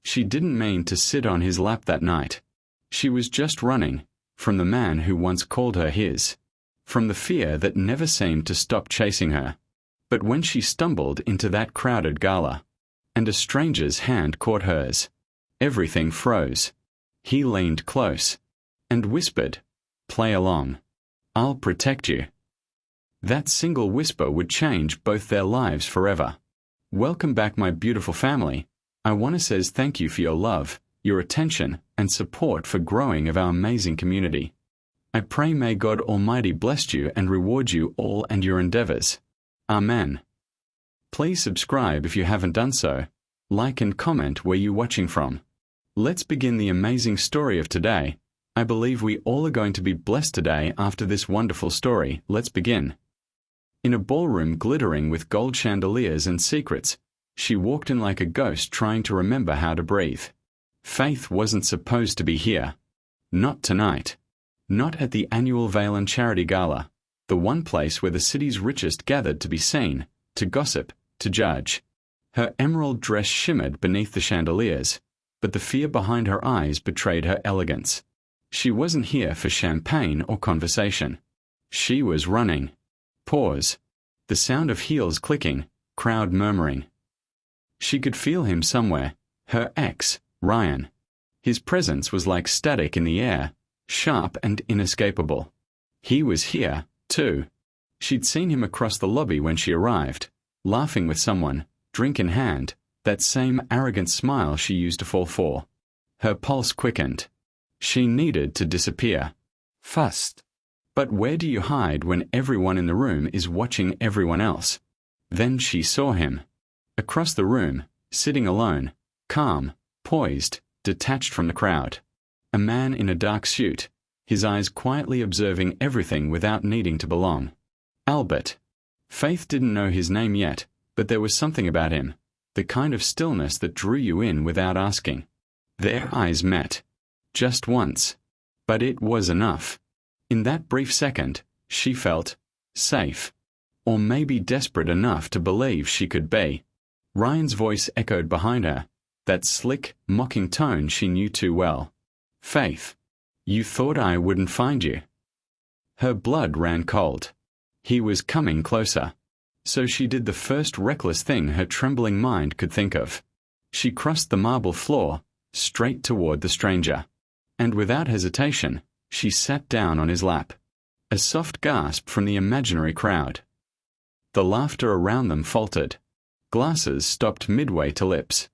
She didn't mean to sit on his lap that night. She was just running from the man who once called her his, from the fear that never seemed to stop chasing her. But when she stumbled into that crowded gala, and a stranger's hand caught hers, everything froze. He leaned close and whispered, "Play along. I'll protect you." That single whisper would change both their lives forever. Welcome back, my beautiful family. I want to say thank you for your love, your attention, and support for growing of our amazing community. I pray may God Almighty bless you and reward you all and your endeavors. Amen. Please subscribe if you haven't done so. Like and comment where you're watching from. Let's begin the amazing story of today. I believe we all are going to be blessed today after this wonderful story. Let's begin. In a ballroom glittering with gold chandeliers and secrets, she walked in like a ghost trying to remember how to breathe. Faith wasn't supposed to be here. Not tonight. Not at the annual Veylon Charity Gala, the one place where the city's richest gathered to be seen, to gossip, to judge. Her emerald dress shimmered beneath the chandeliers, but the fear behind her eyes betrayed her elegance. She wasn't here for champagne or conversation. She was running. Pause. The sound of heels clicking, crowd murmuring. She could feel him somewhere, her ex, Ryan. His presence was like static in the air, sharp and inescapable. He was here, too. She'd seen him across the lobby when she arrived, laughing with someone, drink in hand, that same arrogant smile she used to fall for. Her pulse quickened. She needed to disappear. Fast. But where do you hide when everyone in the room is watching everyone else? Then she saw him. Across the room, sitting alone, calm, poised, detached from the crowd. A man in a dark suit, his eyes quietly observing everything without needing to belong. Albert. Faith didn't know his name yet, but there was something about him, the kind of stillness that drew you in without asking. Their eyes met. Just once. But it was enough. In that brief second, she felt safe. Or maybe desperate enough to believe she could be. Ryan's voice echoed behind her, that slick, mocking tone she knew too well. "Faith, you thought I wouldn't find you." Her blood ran cold. He was coming closer. So she did the first reckless thing her trembling mind could think of. She crossed the marble floor, straight toward the stranger. And without hesitation, she sat down on his lap. A soft gasp from the imaginary crowd. The laughter around them faltered. Glasses stopped midway to lips.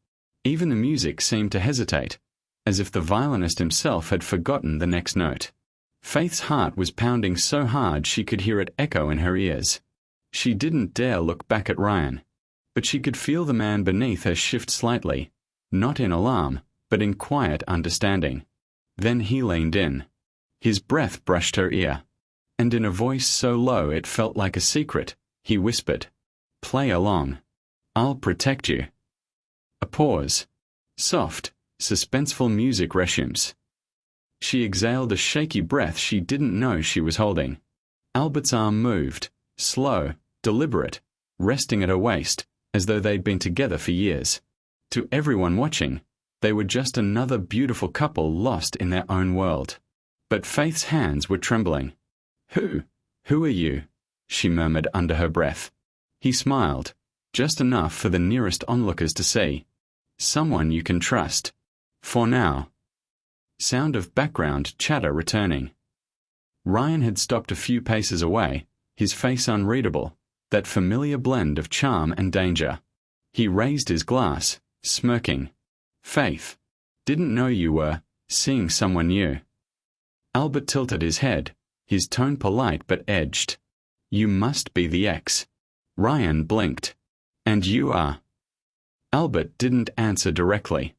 Even the music seemed to hesitate, as if the violinist himself had forgotten the next note. Faith's heart was pounding so hard she could hear it echo in her ears. She didn't dare look back at Ryan, but she could feel the man beneath her shift slightly, not in alarm, but in quiet understanding. Then he leaned in. His breath brushed her ear, and in a voice so low it felt like a secret, he whispered, "Play along. I'll protect you." A pause. Soft, suspenseful music resumes. She exhaled a shaky breath she didn't know she was holding. Albert's arm moved, slow, deliberate, resting at her waist, as though they'd been together for years. To everyone watching, they were just another beautiful couple lost in their own world. But Faith's hands were trembling. Who are you?" she murmured under her breath. He smiled, just enough for the nearest onlookers to see. "Someone you can trust. For now." Sound of background chatter returning. Ryan had stopped a few paces away, his face unreadable, that familiar blend of charm and danger. He raised his glass, smirking. "Faith, didn't know you were seeing someone new." Albert tilted his head, his tone polite but edged. "You must be the ex." Ryan blinked. "And you are." Albert didn't answer directly.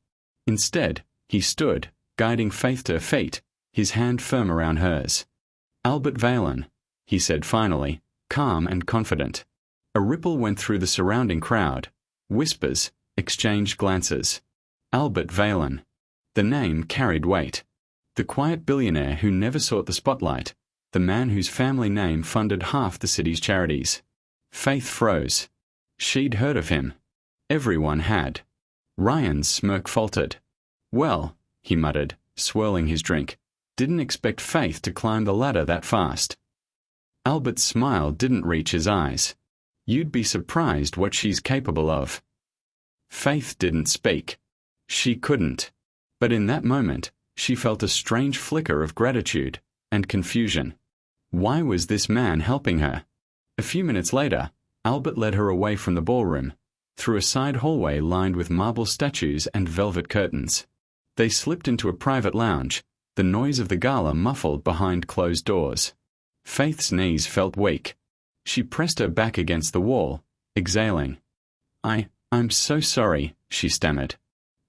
Instead, he stood, guiding Faith to her feet, his hand firm around hers. "Albert Veylon," he said finally, calm and confident. A ripple went through the surrounding crowd. Whispers, exchanged glances. Albert Veylon. The name carried weight. The quiet billionaire who never sought the spotlight, the man whose family name funded half the city's charities. Faith froze. She'd heard of him. Everyone had. Ryan's smirk faltered. Well, he muttered, swirling his drink, didn't expect Faith to climb the ladder that fast. Albert's smile didn't reach his eyes. You'd be surprised what she's capable of. Faith didn't speak. She couldn't. But in that moment, she felt a strange flicker of gratitude and confusion. Why was this man helping her? A few minutes later, Albert led her away from the ballroom, through a side hallway lined with marble statues and velvet curtains. They slipped into a private lounge, the noise of the gala muffled behind closed doors. Faith's knees felt weak. She pressed her back against the wall, exhaling. I'm so sorry, she stammered.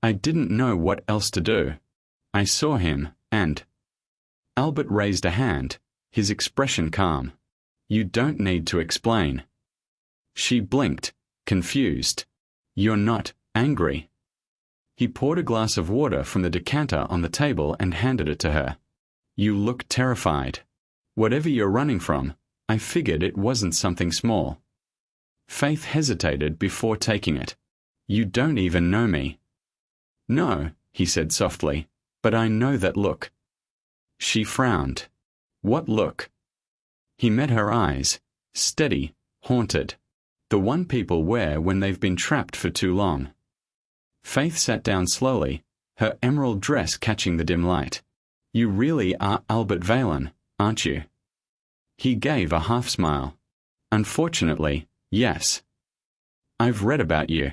I didn't know what else to do. I saw him, and... Albert raised a hand, his expression calm. You don't need to explain. She blinked, confused. You're not angry. He poured a glass of water from the decanter on the table and handed it to her. You look terrified. Whatever you're running from, I figured it wasn't something small. Faith hesitated before taking it. You don't even know me. No, he said softly, but I know that look. She frowned. What look? He met her eyes, steady, haunted. The one people wear when they've been trapped for too long. Faith sat down slowly, her emerald dress catching the dim light. You really are Albert Veylon, aren't you? He gave a half-smile. Unfortunately, yes. I've read about you.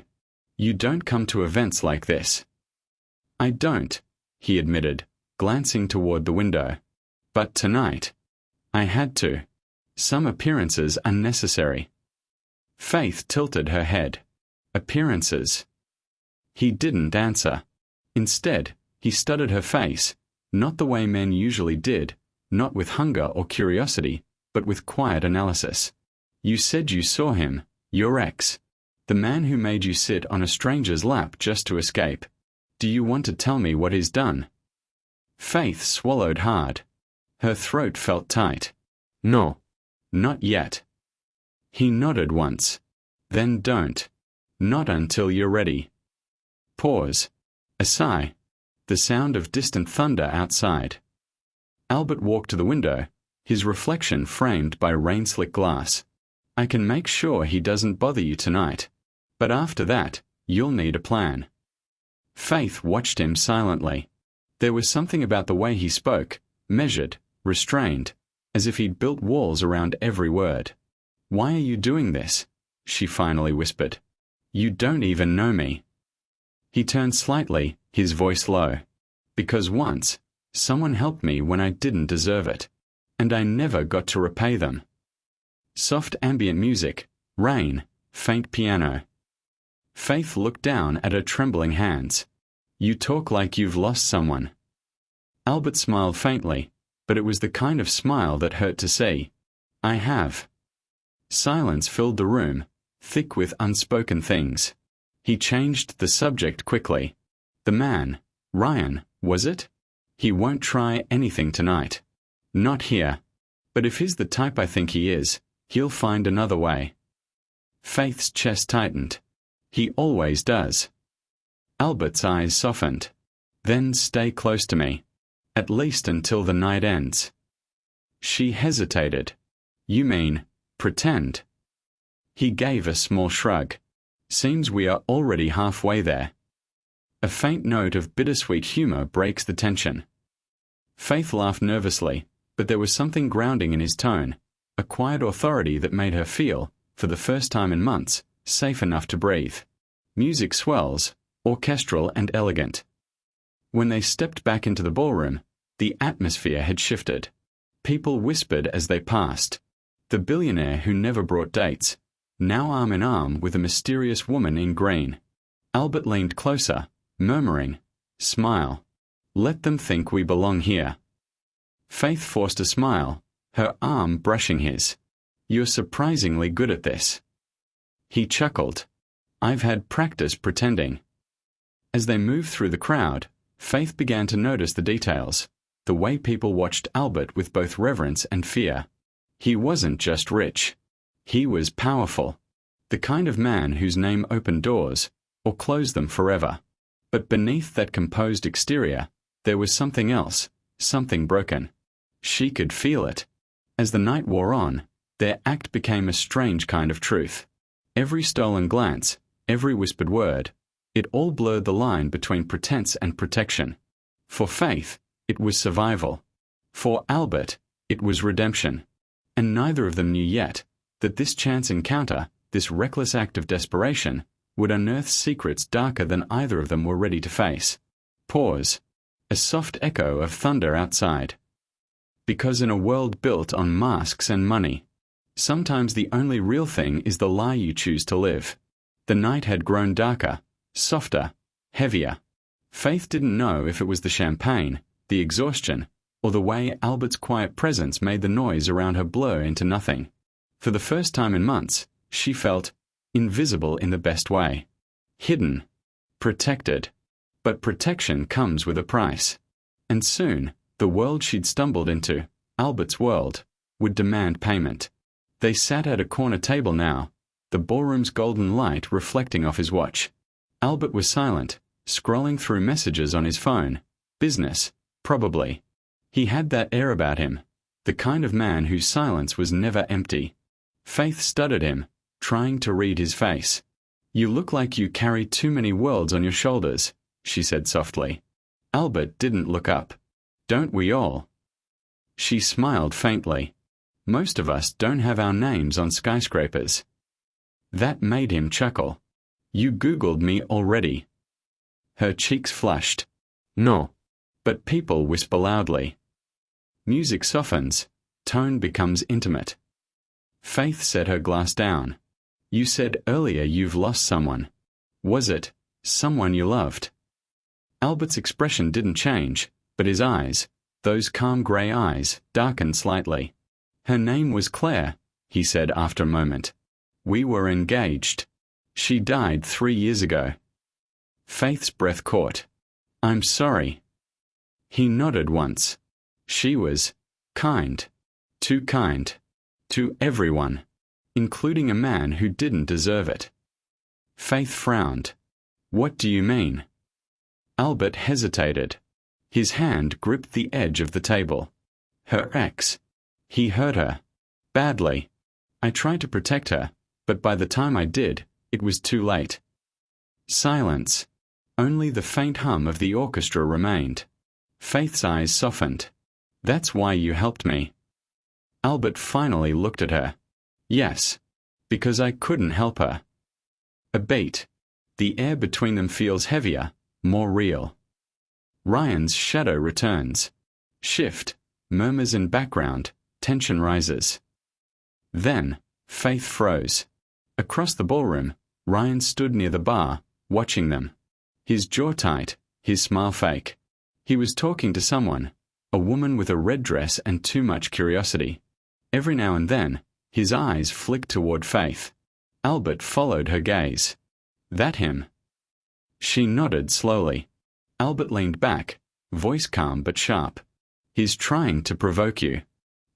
You don't come to events like this. I don't, he admitted, glancing toward the window. But tonight, I had to. Some appearances are necessary. Faith tilted her head. Appearances. He didn't answer. Instead, he studied her face, not the way men usually did, not with hunger or curiosity, but with quiet analysis. You said you saw him, your ex, the man who made you sit on a stranger's lap just to escape. Do you want to tell me what he's done? Faith swallowed hard. Her throat felt tight. No. Not yet. He nodded once. Then don't. Not until you're ready. Pause. A sigh. The sound of distant thunder outside. Albert walked to the window, his reflection framed by rain-slick glass. I can make sure he doesn't bother you tonight. But after that, you'll need a plan. Faith watched him silently. There was something about the way he spoke, measured, restrained, as if he'd built walls around every word. Why are you doing this? She finally whispered. You don't even know me. He turned slightly, his voice low. Because once, someone helped me when I didn't deserve it. And I never got to repay them. Soft ambient music, rain, faint piano. Faith looked down at her trembling hands. You talk like you've lost someone. Albert smiled faintly, but it was the kind of smile that hurt to see. I have. Silence filled the room, thick with unspoken things. He changed the subject quickly. The man, Ryan, was it? He won't try anything tonight. Not here. But if he's the type I think he is, he'll find another way. Faith's chest tightened. He always does. Albert's eyes softened. Then stay close to me. At least until the night ends. She hesitated. You mean, pretend? He gave a small shrug. Seems we are already halfway there. A faint note of bittersweet humor breaks the tension. Faith laughed nervously, but there was something grounding in his tone, a quiet authority that made her feel, for the first time in months, safe enough to breathe. Music swells, orchestral and elegant. When they stepped back into the ballroom, the atmosphere had shifted. People whispered as they passed. The billionaire who never brought dates, now arm in arm with a mysterious woman in green. Albert leaned closer, murmuring, Smile. Let them think we belong here. Faith forced a smile, her arm brushing his. You're surprisingly good at this. He chuckled. I've had practice pretending. As they moved through the crowd, Faith began to notice the details, the way people watched Albert with both reverence and fear. He wasn't just rich. He was powerful. The kind of man whose name opened doors, or closed them forever. But beneath that composed exterior, there was something else, something broken. She could feel it. As the night wore on, their act became a strange kind of truth. Every stolen glance, every whispered word, it all blurred the line between pretense and protection. For Faith, it was survival. For Albert, it was redemption. And neither of them knew yet that this chance encounter, this reckless act of desperation, would unearth secrets darker than either of them were ready to face. Pause. A soft echo of thunder outside. Because in a world built on masks and money, sometimes the only real thing is the lie you choose to live. The night had grown darker, softer, heavier. Faith didn't know if it was the champagne, the exhaustion, or the way Albert's quiet presence made the noise around her blur into nothing. For the first time in months, she felt invisible in the best way. Hidden. Protected. But protection comes with a price. And soon, the world she'd stumbled into, Albert's world, would demand payment. They sat at a corner table now, the ballroom's golden light reflecting off his watch. Albert was silent, scrolling through messages on his phone. Business, probably. He had that air about him, the kind of man whose silence was never empty. Faith studied him, trying to read his face. "You look like you carry too many worlds on your shoulders," she said softly. Albert didn't look up. "Don't we all?" She smiled faintly. "Most of us don't have our names on skyscrapers." That made him chuckle. "You Googled me already." Her cheeks flushed. "No." But people whisper loudly. Music softens, tone becomes intimate. Faith set her glass down. "You said earlier you've lost someone. Was it someone you loved?" Albert's expression didn't change, but his eyes, those calm grey eyes, darkened slightly. "Her name was Claire," he said after a moment. "We were engaged. She died 3 years ago." Faith's breath caught. "I'm sorry." He nodded once. She was kind. Too kind. To everyone. Including a man who didn't deserve it. Faith frowned. "What do you mean?" Albert hesitated. His hand gripped the edge of the table. "Her ex. He hurt her. Badly. I tried to protect her, but by the time I did, it was too late." Silence. Only the faint hum of the orchestra remained. Faith's eyes softened. "That's why you helped me." Albert finally looked at her. "Yes. Because I couldn't help her." A beat. The air between them feels heavier, more real. Ryan's shadow returns. Shift. Murmurs in background. Tension rises. Then, Faith froze. Across the ballroom, Ryan stood near the bar, watching them. His jaw tight, his smile fake. He was talking to someone, a woman with a red dress and too much curiosity. Every now and then, his eyes flicked toward Faith. Albert followed her gaze. "That him?" She nodded slowly. Albert leaned back, voice calm but sharp. "He's trying to provoke you.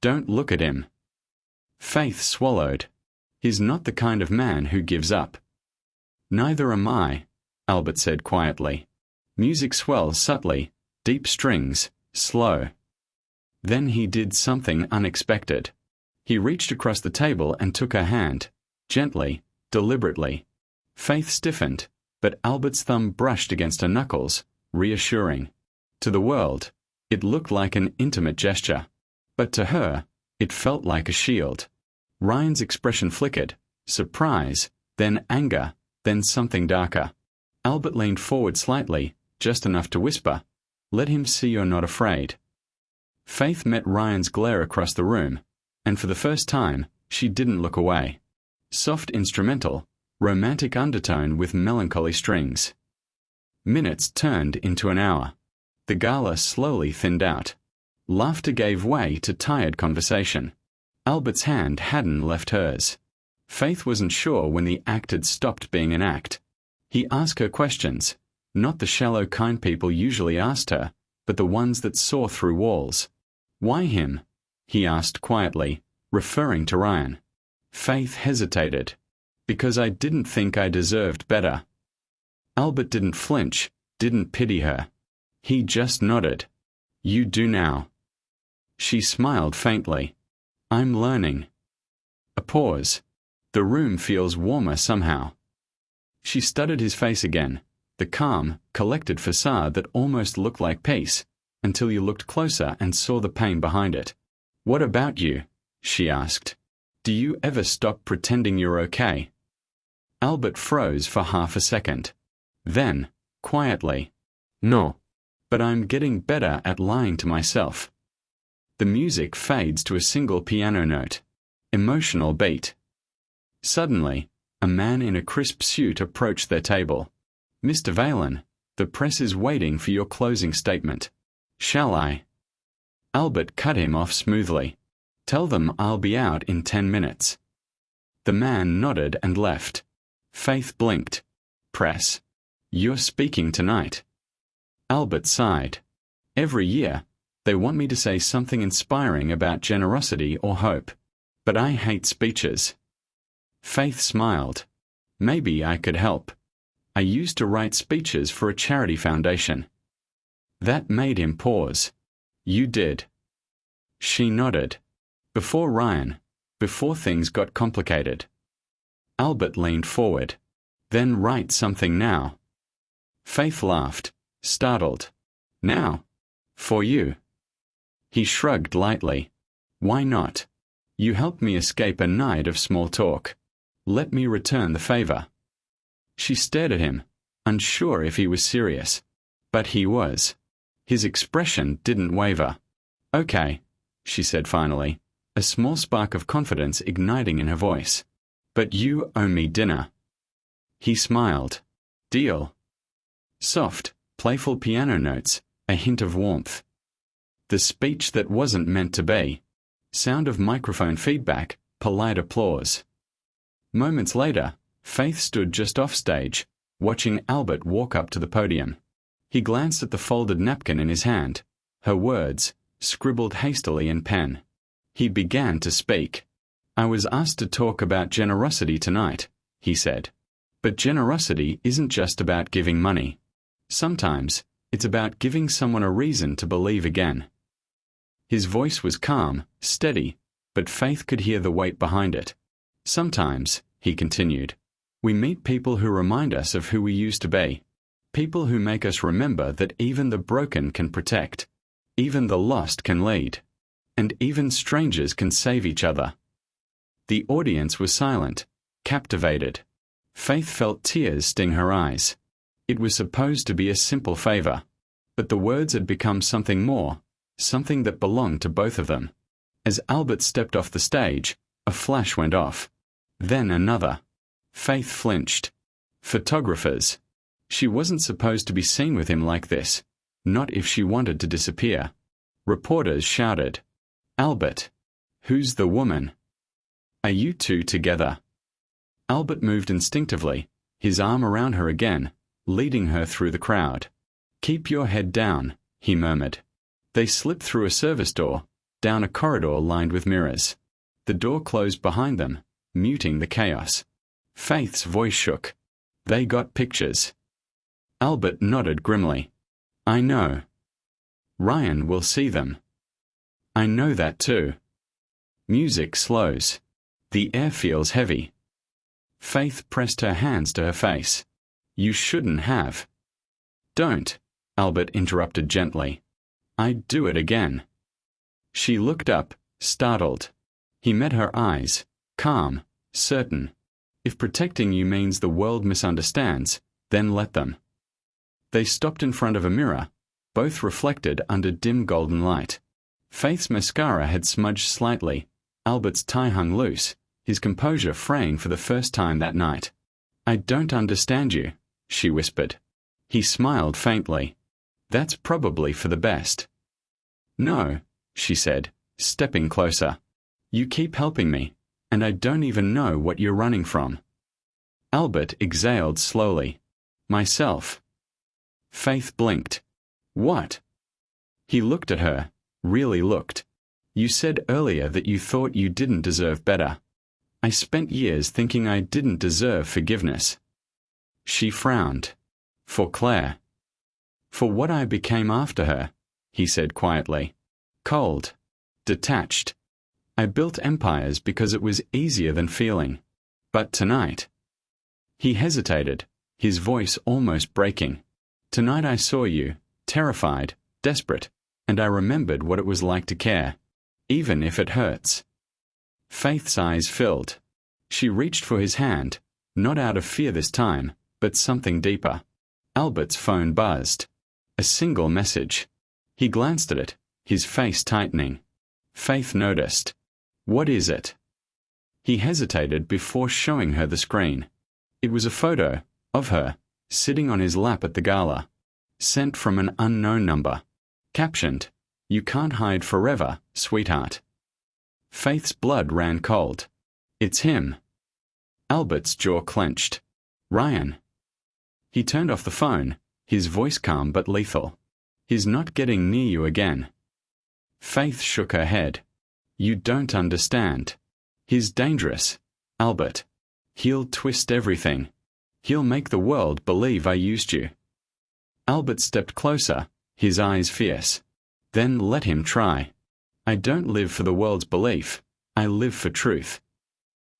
Don't look at him." Faith swallowed. "He's not the kind of man who gives up." "Neither am I," Albert said quietly. Music swells subtly, deep strings, slow. Then he did something unexpected. He reached across the table and took her hand, gently, deliberately. Faith stiffened, but Albert's thumb brushed against her knuckles, reassuring. To the world, it looked like an intimate gesture. But to her, it felt like a shield. Ryan's expression flickered, surprise, then anger, then something darker. Albert leaned forward slightly, just enough to whisper, "Let him see you're not afraid." Faith met Ryan's glare across the room, and for the first time, she didn't look away. Soft instrumental, romantic undertone with melancholy strings. Minutes turned into an hour. The gala slowly thinned out. Laughter gave way to tired conversation. Albert's hand hadn't left hers. Faith wasn't sure when the act had stopped being an act. He asked her questions, not the shallow kind people usually asked her, but the ones that saw through walls. "Why him?" he asked quietly, referring to Ryan. Faith hesitated. "Because I didn't think I deserved better." Albert didn't flinch, didn't pity her. He just nodded. You do now. She smiled faintly. I'm learning. A pause. The room feels warmer somehow. She studied his face again, the calm, collected facade that almost looked like peace, until you looked closer and saw the pain behind it. What about you? She asked. Do you ever stop pretending you're okay? Albert froze for half a second. Then, quietly, no. But I'm getting better at lying to myself. The music fades to a single piano note. Emotional beat. Suddenly, a man in a crisp suit approached their table. Mr. Veylon, the press is waiting for your closing statement. Shall I? Albert cut him off smoothly. Tell them I'll be out in 10 minutes. The man nodded and left. Faith blinked. Press. You're speaking tonight. Albert sighed. Every year, they want me to say something inspiring about generosity or hope. But I hate speeches. Faith smiled. Maybe I could help. I used to write speeches for a charity foundation. That made him pause. You did. She nodded. Before Ryan, before things got complicated. Albert leaned forward. Then write something now. Faith laughed, startled. Now? For you? He shrugged lightly. Why not? You helped me escape a night of small talk. Let me return the favor. She stared at him, unsure if he was serious. But he was. His expression didn't waver. Okay, she said finally, a small spark of confidence igniting in her voice. But you owe me dinner. He smiled. Deal. Soft, playful piano notes, a hint of warmth. The speech that wasn't meant to be. Sound of microphone feedback, polite applause. Moments later, Faith stood just off stage, watching Albert walk up to the podium. He glanced at the folded napkin in his hand, her words, scribbled hastily in pen. He began to speak. I was asked to talk about generosity tonight, he said. But generosity isn't just about giving money. Sometimes, it's about giving someone a reason to believe again. His voice was calm, steady, but Faith could hear the weight behind it. Sometimes, he continued, we meet people who remind us of who we used to be. People who make us remember that even the broken can protect. Even the lost can lead. And even strangers can save each other. The audience was silent, captivated. Faith felt tears sting her eyes. It was supposed to be a simple favor. But the words had become something more, something that belonged to both of them. As Albert stepped off the stage, a flash went off. Then another. Faith flinched. Photographers. She wasn't supposed to be seen with him like this, not if she wanted to disappear. Reporters shouted. Albert. Who's the woman? Are you two together? Albert moved instinctively, his arm around her again, leading her through the crowd. Keep your head down, he murmured. They slipped through a service door, down a corridor lined with mirrors. The door closed behind them, muting the chaos. Faith's voice shook. They got pictures. Albert nodded grimly. I know. Ryan will see them. I know that too. Music slows. The air feels heavy. Faith pressed her hands to her face. You shouldn't have. Don't, Albert interrupted gently. I'd do it again. She looked up, startled. He met her eyes, calm, certain. If protecting you means the world misunderstands, then let them. They stopped in front of a mirror, both reflected under dim golden light. Faith's mascara had smudged slightly, Albert's tie hung loose, his composure fraying for the first time that night. I don't understand you, she whispered. He smiled faintly. That's probably for the best. No, she said, stepping closer. You keep helping me, and I don't even know what you're running from. Albert exhaled slowly. Myself. Faith blinked. What? He looked at her, really looked. You said earlier that you thought you didn't deserve better. I spent years thinking I didn't deserve forgiveness. She frowned. For Claire. For what I became after her, he said quietly. Cold. Detached. I built empires because it was easier than feeling. But tonight... He hesitated, his voice almost breaking. Tonight I saw you, terrified, desperate, and I remembered what it was like to care, even if it hurts. Faith's eyes filled. She reached for his hand, not out of fear this time, but something deeper. Albert's phone buzzed. A single message. He glanced at it, his face tightening. Faith noticed. What is it? He hesitated before showing her the screen. It was a photo of her, sitting on his lap at the gala. Sent from an unknown number. Captioned, "You can't hide forever, sweetheart." Faith's blood ran cold. It's him. Albert's jaw clenched. Ryan. He turned off the phone, his voice calm but lethal. He's not getting near you again. Faith shook her head. You don't understand. He's dangerous, Albert. He'll twist everything. He'll make the world believe I used you. Albert stepped closer, his eyes fierce. Then let him try. I don't live for the world's belief. I live for truth.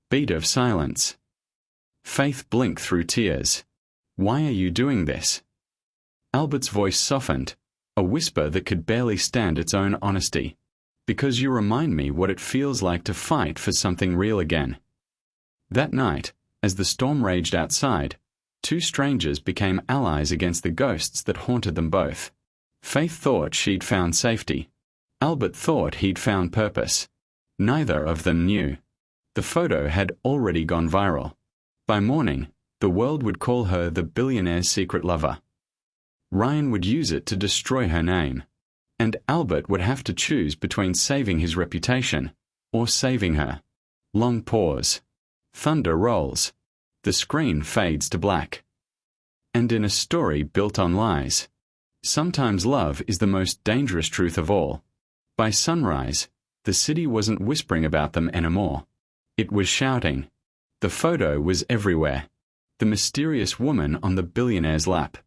Beat of silence. Faith blinked through tears. Why are you doing this? Albert's voice softened, a whisper that could barely stand its own honesty. Because you remind me what it feels like to fight for something real again. That night, as the storm raged outside, two strangers became allies against the ghosts that haunted them both. Faith thought she'd found safety. Albert thought he'd found purpose. Neither of them knew. The photo had already gone viral. By morning, the world would call her the billionaire's secret lover. Ryan would use it to destroy her name. And Albert would have to choose between saving his reputation or saving her. Long pause. Thunder rolls. The screen fades to black. And in a story built on lies, sometimes love is the most dangerous truth of all. By sunrise, the city wasn't whispering about them anymore. It was shouting. The photo was everywhere. The mysterious woman on the billionaire's lap.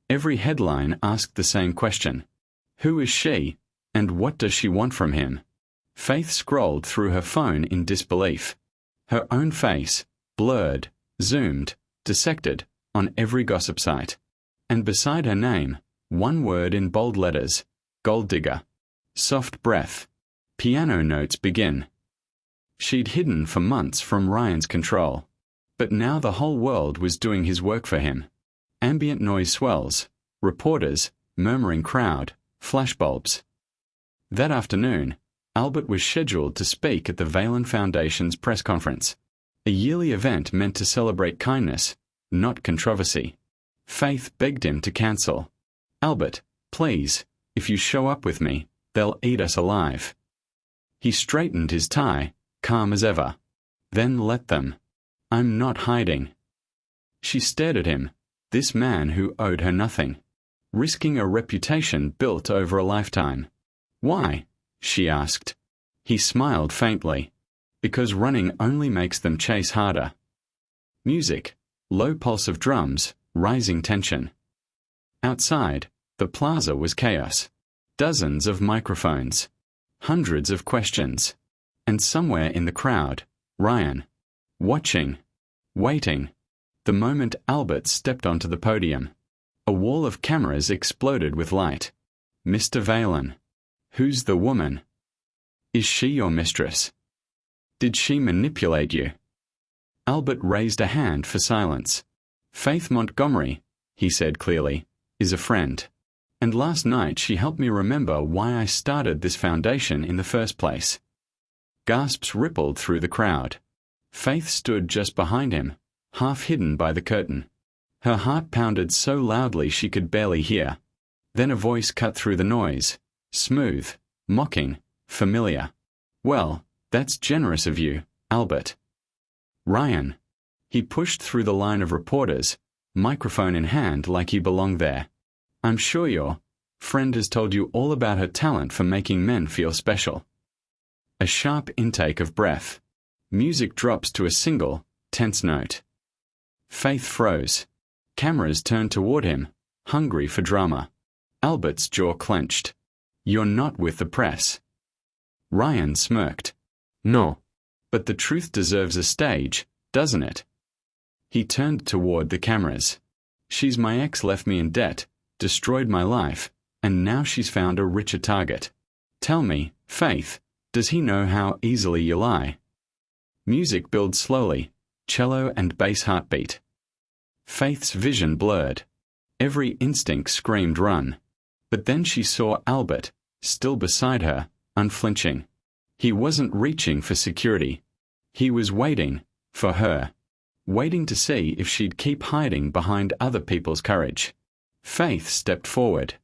Every headline asked the same question. Who is she, and what does she want from him? Faith scrolled through her phone in disbelief. Her own face, blurred, zoomed, dissected, on every gossip site. And beside her name, one word in bold letters, gold digger. Soft breath. Piano notes begin. She'd hidden for months from Ryan's control. But now the whole world was doing his work for him. Ambient noise swells. Reporters, murmuring crowd, flashbulbs. That afternoon, Albert was scheduled to speak at the Veylon Foundation's press conference. A yearly event meant to celebrate kindness, not controversy. Faith begged him to cancel. Albert, please, if you show up with me, they'll eat us alive. He straightened his tie, calm as ever. Then let them. I'm not hiding. She stared at him, this man who owed her nothing, risking a reputation built over a lifetime. Why? She asked. He smiled faintly. Because running only makes them chase harder. Music, low pulse of drums, rising tension. Outside, the plaza was chaos. Dozens of microphones. Hundreds of questions. And somewhere in the crowd, Ryan. Watching. Waiting. The moment Albert stepped onto the podium. A wall of cameras exploded with light. Mr. Veylon. Who's the woman? Is she your mistress? Did she manipulate you? Albert raised a hand for silence. Faith Montgomery, he said clearly, is a friend. And last night she helped me remember why I started this foundation in the first place. Gasps rippled through the crowd. Faith stood just behind him, half hidden by the curtain. Her heart pounded so loudly she could barely hear. Then a voice cut through the noise. Smooth, mocking, familiar. Well, that's generous of you, Albert. Ryan. He pushed through the line of reporters, microphone in hand like he belonged there. I'm sure your friend has told you all about her talent for making men feel special. A sharp intake of breath. Music drops to a single, tense note. Faith froze. Cameras turned toward him, hungry for drama. Albert's jaw clenched. You're not with the press. Ryan smirked. No. But the truth deserves a stage, doesn't it? He turned toward the cameras. She's my ex, left me in debt, destroyed my life, and now she's found a richer target. Tell me, Faith, does he know how easily you lie? Music builds slowly, cello and bass heartbeat. Faith's vision blurred. Every instinct screamed run. But then she saw Albert, still beside her, unflinching. He wasn't reaching for security. He was waiting, for her. Waiting to see if she'd keep hiding behind other people's courage. Faith stepped forward.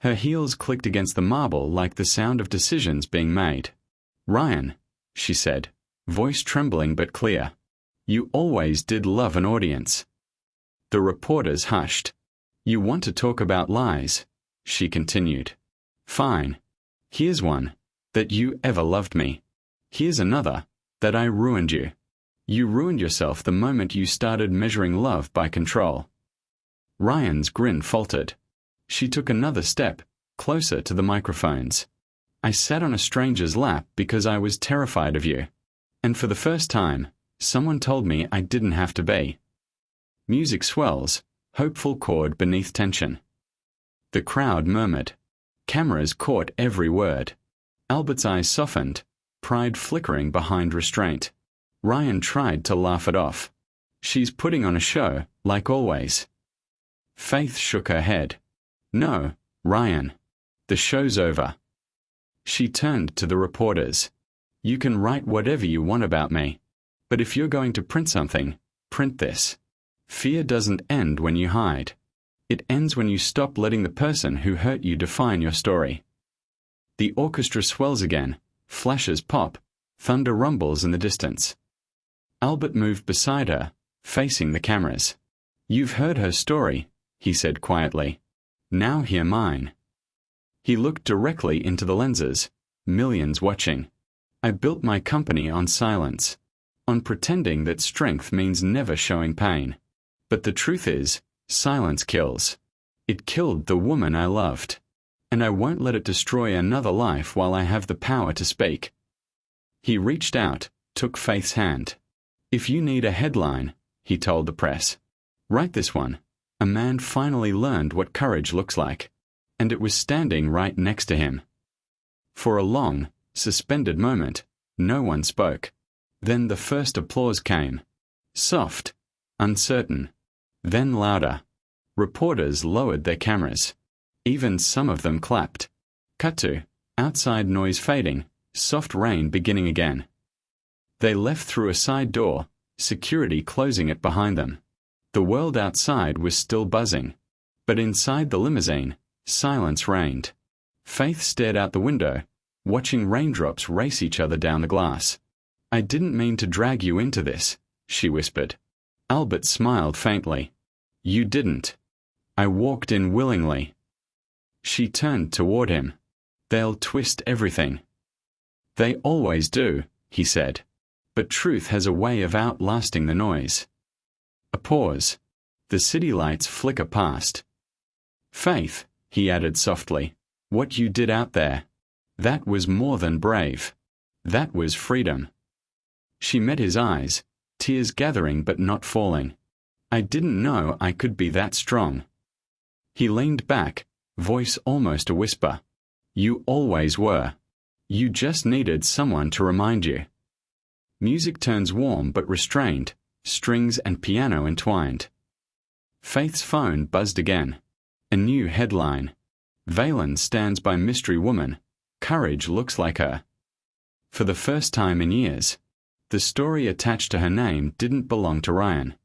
Her heels clicked against the marble like the sound of decisions being made. Ryan, she said, voice trembling but clear. You always did love an audience. The reporters hushed. You want to talk about lies, she continued. Fine. Here's one. That you ever loved me. Here's another. That I ruined you. You ruined yourself the moment you started measuring love by control. Ryan's grin faltered. She took another step, closer to the microphones. I sat on a stranger's lap because I was terrified of you. And for the first time, someone told me I didn't have to be. Music swells, hopeful chord beneath tension. The crowd murmured. Cameras caught every word. Albert's eyes softened, pride flickering behind restraint. Ryan tried to laugh it off. She's putting on a show, like always. Faith shook her head. No, Ryan. The show's over. She turned to the reporters. You can write whatever you want about me. But if you're going to print something, print this. Fear doesn't end when you hide. It ends when you stop letting the person who hurt you define your story. The orchestra swells again, flashes pop, thunder rumbles in the distance. Albert moved beside her, facing the cameras. You've heard her story, he said quietly. Now hear mine. He looked directly into the lenses, millions watching. I built my company on silence, on pretending that strength means never showing pain. But the truth is, silence kills. It killed the woman I loved. And I won't let it destroy another life while I have the power to speak. He reached out, took Faith's hand. If you need a headline, he told the press, write this one. A man finally learned what courage looks like. And it was standing right next to him. For a long, suspended moment, no one spoke. Then the first applause came. Soft, uncertain, then louder. Reporters lowered their cameras. Even some of them clapped. Cut to, outside noise fading, soft rain beginning again. They left through a side door, security closing it behind them. The world outside was still buzzing. But inside the limousine, silence reigned. Faith stared out the window, watching raindrops race each other down the glass. I didn't mean to drag you into this, she whispered. Albert smiled faintly. You didn't. I walked in willingly. She turned toward him. They'll twist everything. They always do, he said. But truth has a way of outlasting the noise. A pause. The city lights flicker past. Faith, he added softly, what you did out there. That was more than brave. That was freedom. She met his eyes, tears gathering but not falling. I didn't know I could be that strong. He leaned back, voice almost a whisper. You always were. You just needed someone to remind you. Music turns warm but restrained, strings and piano entwined. Faith's phone buzzed again. A new headline. Veylon stands by mystery woman. Courage looks like her. For the first time in years, the story attached to her name didn't belong to Ryan.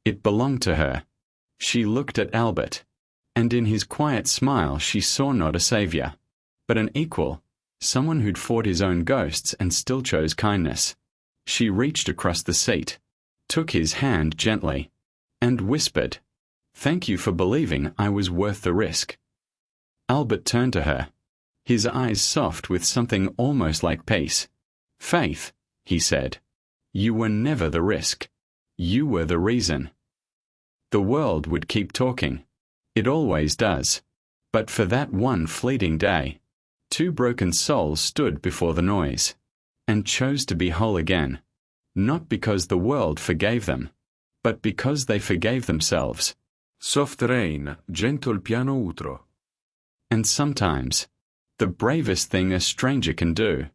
It belonged to her. She looked at Albert. And in his quiet smile she saw not a savior, but an equal, someone who'd fought his own ghosts and still chose kindness. She reached across the seat, took his hand gently, and whispered, Thank you for believing I was worth the risk. Albert turned to her, his eyes soft with something almost like peace. Faith, he said, you were never the risk. You were the reason. The world would keep talking. It always does. But for that one fleeting day, two broken souls stood before the noise, and chose to be whole again, not because the world forgave them, but because they forgave themselves. Soft rain, gentle piano utro. And sometimes, the bravest thing a stranger can do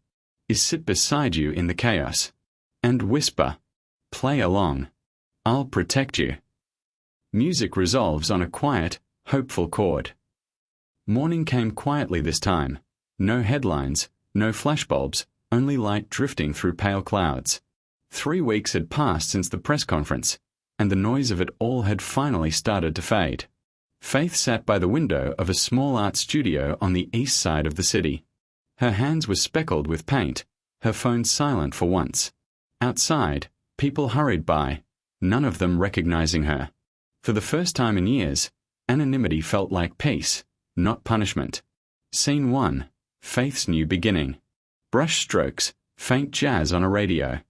is sit beside you in the chaos and whisper, "Play along. I'll protect you." Music resolves on a quiet, hopeful chord. Morning came quietly this time. No headlines, no flashbulbs, only light drifting through pale clouds. 3 weeks had passed since the press conference, and the noise of it all had finally started to fade. Faith sat by the window of a small art studio on the east side of the city. Her hands were speckled with paint, her phone silent for once. Outside, people hurried by, none of them recognizing her. For the first time in years, anonymity felt like peace, not punishment. Scene 1, Faith's new beginning. Brush strokes, faint jazz on a radio.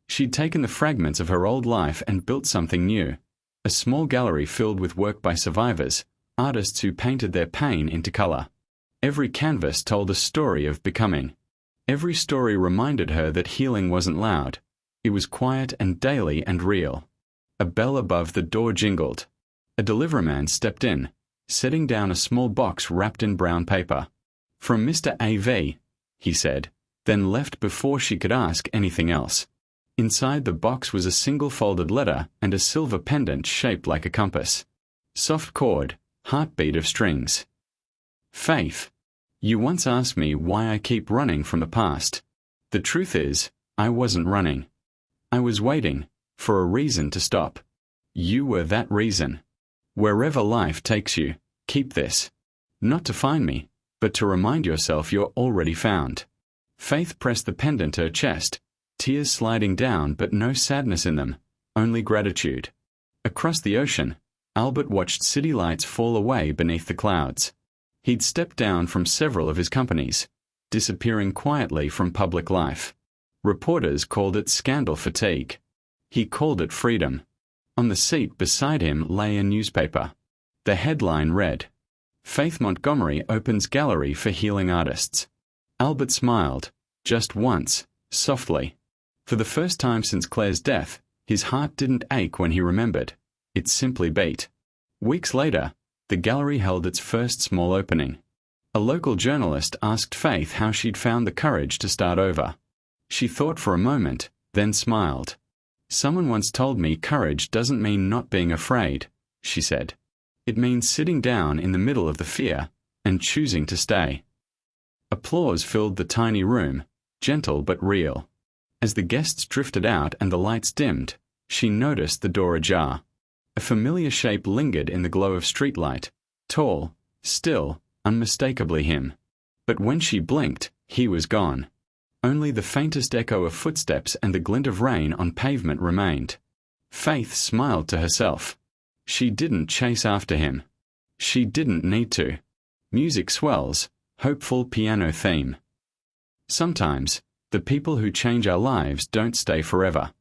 She'd taken the fragments of her old life and built something new. A small gallery filled with work by survivors, artists who painted their pain into color. Every canvas told a story of becoming. Every story reminded her that healing wasn't loud. It was quiet and daily and real. A bell above the door jingled. A deliveryman stepped in, setting down a small box wrapped in brown paper. "From Mr. A.V.," he said, then left before she could ask anything else. Inside the box was a single folded letter and a silver pendant shaped like a compass. Soft chord, heartbeat of strings. "Faith, you once asked me why I keep running from the past. The truth is, I wasn't running. I was waiting for a reason to stop. You were that reason. Wherever life takes you, keep this. Not to find me, but to remind yourself you're already found." Faith pressed the pendant to her chest, tears sliding down but no sadness in them, only gratitude. Across the ocean, Albert watched city lights fall away beneath the clouds. He'd stepped down from several of his companies, disappearing quietly from public life. Reporters called it scandal fatigue. He called it freedom. On the seat beside him lay a newspaper. The headline read, "Faith Montgomery opens gallery for healing artists." Albert smiled, just once, softly. For the first time since Claire's death, his heart didn't ache when he remembered. It simply beat. Weeks later, the gallery held its first small opening. A local journalist asked Faith how she'd found the courage to start over. She thought for a moment, then smiled. "Someone once told me courage doesn't mean not being afraid," she said. "It means sitting down in the middle of the fear and choosing to stay." Applause filled the tiny room, gentle but real. As the guests drifted out and the lights dimmed, she noticed the door ajar. A familiar shape lingered in the glow of streetlight, tall, still, unmistakably him. But when she blinked, he was gone. Only the faintest echo of footsteps and the glint of rain on pavement remained. Faith smiled to herself. She didn't chase after him. She didn't need to. Music swells, hopeful piano theme. Sometimes, the people who change our lives don't stay forever.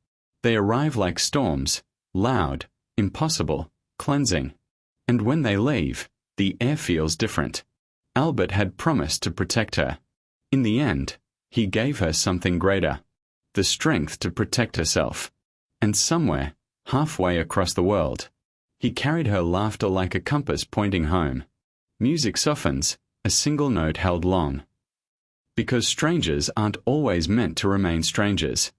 They arrive like storms, loud, impossible, cleansing. And when they leave, the air feels different. Albert had promised to protect her. In the end, he gave her something greater, the strength to protect herself. And somewhere, halfway across the world, he carried her laughter like a compass pointing home. Music softens, a single note held long. Because strangers aren't always meant to remain strangers.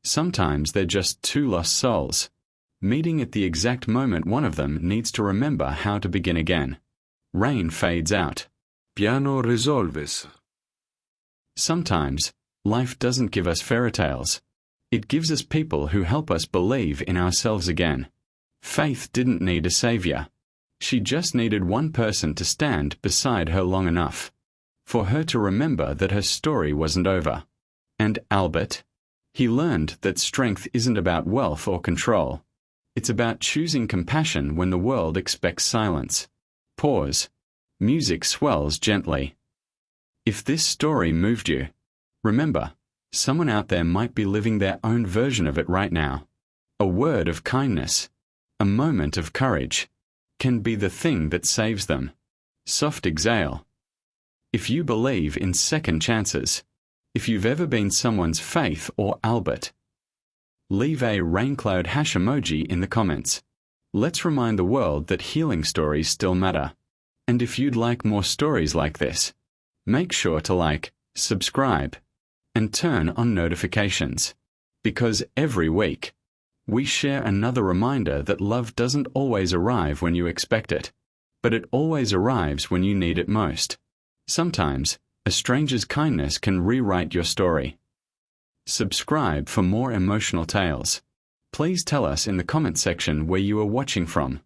Sometimes they're just two lost souls, meeting at the exact moment one of them needs to remember how to begin again. Rain fades out. Piano resolves. Sometimes, life doesn't give us fairy tales. It gives us people who help us believe in ourselves again. Faith didn't need a savior. She just needed one person to stand beside her long enough for her to remember that her story wasn't over. And Albert? He learned that strength isn't about wealth or control. It's about choosing compassion when the world expects silence. Pause. Music swells gently. If this story moved you, remember, someone out there might be living their own version of it right now. A word of kindness, a moment of courage, can be the thing that saves them. Soft exhale. If you believe in second chances. If you've ever been someone's Faith or Albert. Leave a raincloud hash emoji in the comments. Let's remind the world that healing stories still matter. And if you'd like more stories like this, make sure to like, subscribe, and turn on notifications. Because every week, we share another reminder that love doesn't always arrive when you expect it, but it always arrives when you need it most. Sometimes, a stranger's kindness can rewrite your story. Subscribe for more emotional tales. Please tell us in the comment section where you are watching from.